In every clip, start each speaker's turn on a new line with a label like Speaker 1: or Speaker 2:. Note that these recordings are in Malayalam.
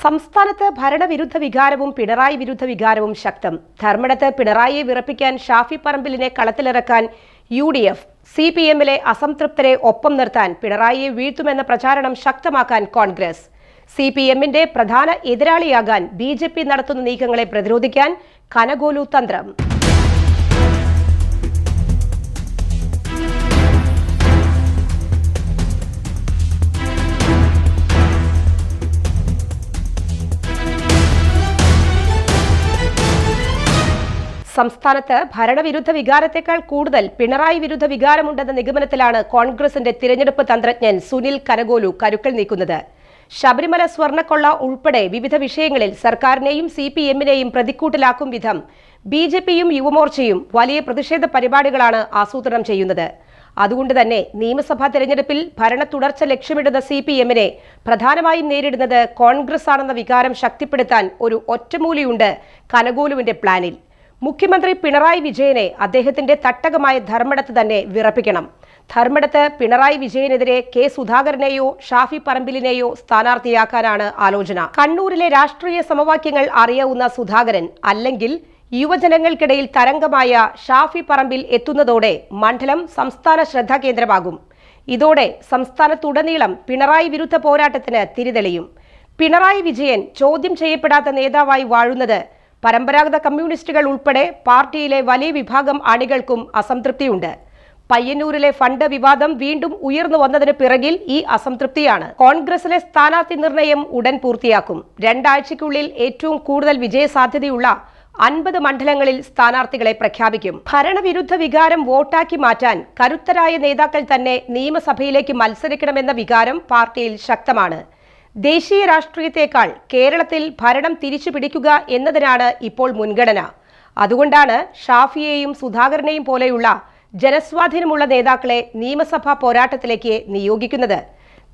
Speaker 1: സംസ്ഥാനത്ത് ഭരണവിരുദ്ധ വികാരവും പിണറായി വിരുദ്ധ വികാരവും ശക്തം. ധർമ്മടത്ത് പിണറായിയെ വിറപ്പിക്കാൻ ഷാഫി പറമ്പിലിനെ കളത്തിലിറക്കാൻ UDF, CPM-ലെ അസംതൃപ്തരെ ഒപ്പം നിർത്താൻ പിണറായിയെ വീഴ്ത്തുമെന്ന പ്രചാരണം ശക്തമാക്കാൻ കോൺഗ്രസ്, CPM-ന്റെ പ്രധാന എതിരാളിയാകാൻ BJP നടത്തുന്ന നീക്കങ്ങളെ പ്രതിരോധിക്കാൻ കനഗോലു തന്ത്രം. സംസ്ഥാനത്ത് ഭരണവിരുദ്ധ വികാരത്തെക്കാൾ കൂടുതൽ പിണറായി വിരുദ്ധ വികാരമുണ്ടെന്ന നിഗമനത്തിലാണ് കോൺഗ്രസിന്റെ തിരഞ്ഞെടുപ്പ് തന്ത്രജ്ഞൻ സുനിൽ കനഗോലു കരുക്കൾ നീക്കുന്നത്. ശബരിമല സ്വർണ്ണക്കൊള്ള ഉൾപ്പെടെ വിവിധ വിഷയങ്ങളിൽ സർക്കാരിനെയും CPM-നെയും പ്രതിക്കൂട്ടിലാക്കും വിധം BJP-യും യുവമോർച്ചയും വലിയ പ്രതിഷേധ പരിപാടികളാണ് ആസൂത്രണം ചെയ്യുന്നത്. അതുകൊണ്ട് തന്നെ നിയമസഭാ തെരഞ്ഞെടുപ്പിൽ ഭരണ തുടർച്ച ലക്ഷ്യമിടുന്ന CPM-നെ പ്രധാനമായും നേരിടുന്നത് കോൺഗ്രസ് ആണെന്ന വികാരം ശക്തിപ്പെടുത്താൻ ഒരു ഒറ്റമൂലിയുണ്ട് കനഗോലുവിന്റെ പ്ലാനിൽ. മുഖ്യമന്ത്രി പിണറായി വിജയനെ അദ്ദേഹത്തിന്റെ തട്ടകമായ ധർമ്മടത്ത് തന്നെ വിറപ്പിക്കണം. ധർമ്മടത്ത് പിണറായി വിജയനെതിരെ K. സുധാകരനെയോ ഷാഫി പറമ്പിലിനെയോ സ്ഥാനാർത്ഥിയാക്കാനാണ് ആലോചന. കണ്ണൂരിലെ രാഷ്ട്രീയ സമവാക്യങ്ങൾ അറിയാവുന്ന സുധാകരൻ അല്ലെങ്കിൽ യുവജനങ്ങൾക്കിടയിൽ തരംഗമായ ഷാഫി പറമ്പിൽ എത്തുന്നതോടെ മണ്ഡലം സംസ്ഥാന ശ്രദ്ധാകേന്ദ്രമാകും. ഇതോടെ സംസ്ഥാനത്തുടനീളം പിണറായി വിരുദ്ധ പോരാട്ടത്തിന് തിരിതെളിയും. പിണറായി വിജയൻ ചോദ്യം ചെയ്യപ്പെടാത്ത നേതാവായി വാഴുന്നത് പരമ്പരാഗത കമ്മ്യൂണിസ്റ്റുകൾ ഉൾപ്പെടെ പാർട്ടിയിലെ വലിയ വിഭാഗം അണികൾക്കും അസംതൃപ്തിയുണ്ട്. പയ്യന്നൂരിലെ ഫണ്ട് വിവാദം വീണ്ടും ഉയർന്നു വന്നതിന് പിറകിൽ ഈ അസംതൃപ്തിയാണ്. കോൺഗ്രസിലെ സ്ഥാനാർത്ഥി നിർണയം ഉടൻ പൂർത്തിയാക്കും. 2 ആഴ്ചയ്ക്കുള്ളിൽ ഏറ്റവും കൂടുതൽ വിജയസാധ്യതയുള്ള 50 മണ്ഡലങ്ങളിൽ സ്ഥാനാർത്ഥികളെ പ്രഖ്യാപിക്കും. ഭരണവിരുദ്ധ വികാരം വോട്ടാക്കി മാറ്റാൻ കരുത്തരായ നേതാക്കൾ തന്നെ നിയമസഭയിലേക്ക് മത്സരിക്കണമെന്ന വികാരം പാർട്ടിയിൽ ശക്തമാണ്. ദേശീയ രാഷ്ട്രീയത്തെക്കാൾ കേരളത്തിൽ ഭരണം തിരിച്ചു പിടിക്കുക എന്നതിനാണ് ഇപ്പോൾ മുൻഗണന. അതുകൊണ്ടാണ് ഷാഫിയെയും സുധാകരനെയും പോലെയുള്ള ജനസ്വാധീനമുള്ള നേതാക്കളെ നിയമസഭാ പോരാട്ടത്തിലേക്ക് നിയോഗിക്കുന്നത്.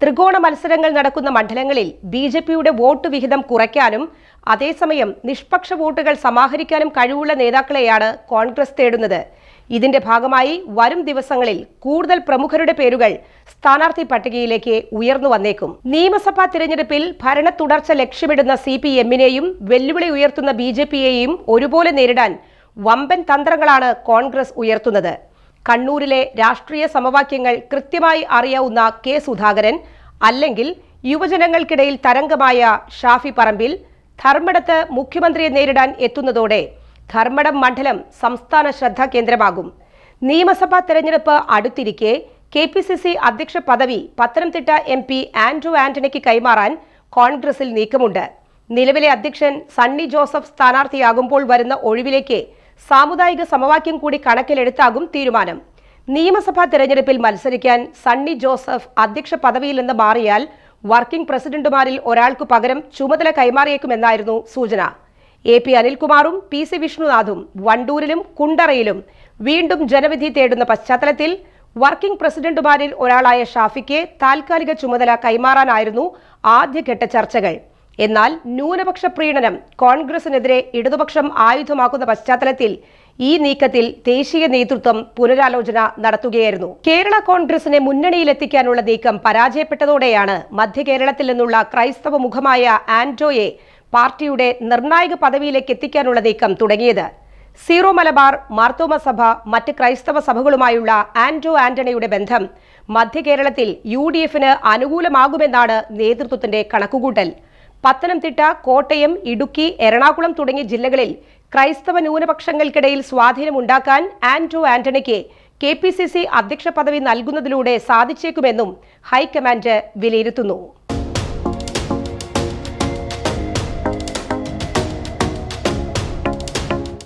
Speaker 1: ത്രികോണ മത്സരങ്ങൾ നടക്കുന്ന മണ്ഡലങ്ങളിൽ BJP-യുടെ വോട്ട് വിഹിതം കുറയ്ക്കാനും അതേസമയം നിഷ്പക്ഷ വോട്ടുകൾ സമാഹരിക്കാനും കഴിവുള്ള നേതാക്കളെയാണ് കോൺഗ്രസ് തേടുന്നത്. ഇതിന്റെ ഭാഗമായി വരും ദിവസങ്ങളിൽ കൂടുതൽ പ്രമുഖരുടെ പേരുകൾ സ്ഥാനാർത്ഥി പട്ടികയിലേക്ക് ഉയർന്നു വന്നേക്കും. നിയമസഭാ തിരഞ്ഞെടുപ്പിൽ ഭരണ തുടർച്ച ലക്ഷ്യമിടുന്ന CPM-നെയും വെല്ലുവിളി ഉയർത്തുന്ന BJP-യെയും ഒരുപോലെ നേരിടാൻ വമ്പൻ തന്ത്രങ്ങളാണ് കോൺഗ്രസ് ഉയർത്തുന്നത്. കണ്ണൂരിലെ രാഷ്ട്രീയ സമവാക്യങ്ങൾ കൃത്യമായി അറിയാവുന്ന K. സുധാകരൻ അല്ലെങ്കിൽ യുവജനങ്ങൾക്കിടയിൽ തരംഗമായ ഷാഫി പറമ്പിൽ ധർമ്മടത്ത് മുഖ്യമന്ത്രിയെ നേരിടാൻ എത്തുന്നതോടെ ധർമ്മടം മണ്ഡലം സംസ്ഥാന ശ്രദ്ധാകേന്ദ്രമാകും. നിയമസഭാ തെരഞ്ഞെടുപ്പ് അടുത്തിരിക്കെ KPCC അധ്യക്ഷ പദവി പത്തനംതിട്ട MP ആൻഡ്രൂ ആന്റണിക്ക് കൈമാറാൻ കോൺഗ്രസിൽ നീക്കമുണ്ട്. നിലവിലെ അധ്യക്ഷൻ സണ്ണി ജോസഫ് സ്ഥാനാർത്ഥിയാകുമ്പോൾ വരുന്ന ഒഴിവിലേക്ക് സാമുദായിക സമവാക്യം കൂടി കണക്കിലെടുത്താകും തീരുമാനം. നിയമസഭാ തെരഞ്ഞെടുപ്പിൽ മത്സരിക്കാൻ സണ്ണി ജോസഫ് അധ്യക്ഷ പദവിയിൽ നിന്ന് മാറിയാൽ വർക്കിംഗ് പ്രസിഡന്റുമാരിൽ ഒരാൾക്കു പകരം ചുമതല കൈമാറിയേക്കുമെന്നായിരുന്നു സൂചന. AP അനിൽകുമാറും PC വിഷ്ണുനാഥും വണ്ടൂരിലും കുണ്ടറയിലും വീണ്ടും ജനവിധി തേടുന്ന പശ്ചാത്തലത്തിൽ വർക്കിംഗ് പ്രസിഡന്റുമാരിൽ ഒരാളായ ഷാഫിക്ക് താൽക്കാലിക ചുമതല കൈമാറാനായിരുന്നു ആദ്യഘട്ട ചർച്ചകൾ. എന്നാൽ ന്യൂനപക്ഷ പ്രീണനം കോൺഗ്രസിനെതിരെ ഇടതുപക്ഷം ആയുധമാക്കുന്ന പശ്ചാത്തലത്തിൽ ഈ നീക്കത്തിൽ ദേശീയ നേതൃത്വം പുനരാലോചന നടത്തുകയായിരുന്നു. കേരള കോൺഗ്രസിനെ മുന്നണിയിലെത്തിക്കാനുള്ള നീക്കം പരാജയപ്പെട്ടതോടെയാണ് മധ്യ കേരളത്തിൽ നിന്നുള്ള ക്രൈസ്തവ മുഖമായ ആന്റോയെ പാർട്ടിയുടെ നിർണായക പദവിയിലേക്ക് എത്തിക്കാനുള്ള നീക്കം തുടങ്ങിയത്. സീറോ മലബാർ, മാർത്തോമ സഭ, മറ്റ് ക്രൈസ്തവ സഭകളുമായുള്ള ആൻഡ്രൂ ആന്റണിയുടെ ബന്ധം മധ്യ കേരളത്തിൽ UDF-ന് അനുകൂലമാകുമെന്നാണ് നേതൃത്വത്തിന്റെ കണക്കുകൂട്ടൽ. പത്തനംതിട്ട, കോട്ടയം, ഇടുക്കി, എറണാകുളം തുടങ്ങിയ ജില്ലകളിൽ ക്രൈസ്തവ ന്യൂനപക്ഷങ്ങൾക്കിടയിൽ സ്വാധീനമുണ്ടാക്കാൻ ആൻഡ്രൂ ആന്റണിക്ക് KPCC അധ്യക്ഷ പദവി നൽകുന്നതിലൂടെ സാധിച്ചേക്കുമെന്നും ഹൈക്കമാൻഡ് വിലയിരുത്തുന്നു.